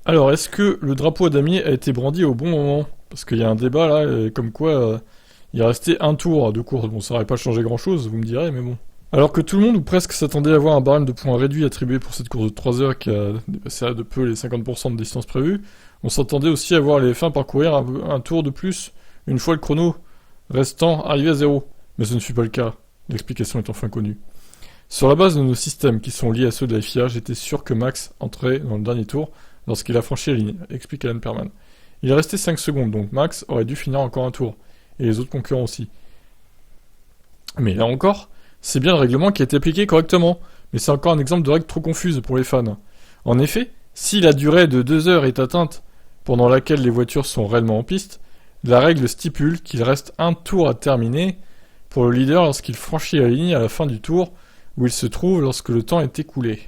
Alors, est-ce que le drapeau à damier a été brandi au bon moment? Parce qu'il y a un débat là, comme quoi il restait un tour de course. Bon, ça n'aurait pas changé grand-chose, vous me direz, mais bon. Alors que tout le monde ou presque s'attendait à voir un barème de points réduit attribué pour cette course de 3 heures qui a dépassé à de peu les 50% de distance prévue, on s'attendait aussi à voir les F1 parcourir un tour de plus une fois le chrono restant arrivé à zéro. Mais ce ne fut pas le cas. L'explication est enfin connue. Sur la base de nos systèmes qui sont liés à ceux de la FIA, j'étais sûr que Max entrait dans le dernier tour lorsqu'il a franchi la ligne, explique Alan Perman. Il est resté 5 secondes, donc Max aurait dû finir encore un tour, et les autres concurrents aussi. Mais là encore, c'est bien le règlement qui a été appliqué correctement, mais c'est encore un exemple de règle trop confuse pour les fans. En effet, si la durée de 2 heures est atteinte pendant laquelle les voitures sont réellement en piste, la règle stipule qu'il reste un tour à terminer pour le leader lorsqu'il franchit la ligne à la fin du tour où il se trouve lorsque le temps est écoulé.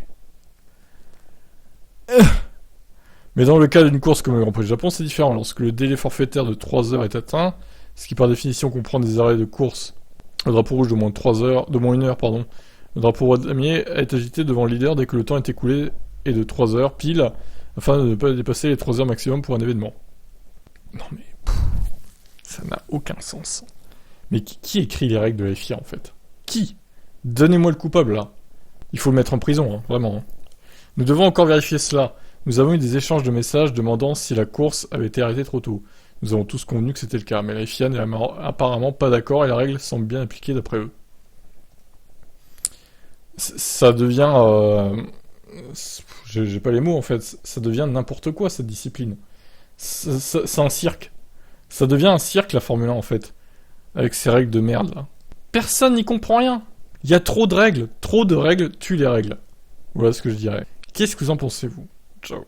Mais dans le cas d'une course comme le Grand Prix du Japon, c'est différent. Lorsque le délai forfaitaire de 3 heures est atteint, ce qui par définition comprend des arrêts de course, le drapeau rouge de moins de 1 heure, le drapeau damier est agité devant le leader dès que le temps est écoulé et de 3 heures pile, afin de ne pas dépasser les 3 heures maximum pour un événement. Non mais, ça n'a aucun sens. Mais qui écrit les règles de la FIA en fait? Qui? Donnez-moi le coupable là. Il faut le mettre en prison, hein, vraiment. Hein. Nous devons encore vérifier cela. Nous avons eu des échanges de messages demandant si la course avait été arrêtée trop tôt. Nous avons tous convenu que c'était le cas, mais la FIA n'est apparemment pas d'accord et la règle semble bien appliquée d'après eux. Ça devient... j'ai pas les mots en fait. Ça devient n'importe quoi cette discipline. C'est un cirque. Ça devient un cirque la Formule 1 en fait. Avec ces règles de merde là. Personne n'y comprend rien. Il y a trop de règles tuent les règles. Voilà ce que je dirais. Qu'est-ce que vous en pensez vous? Ciao.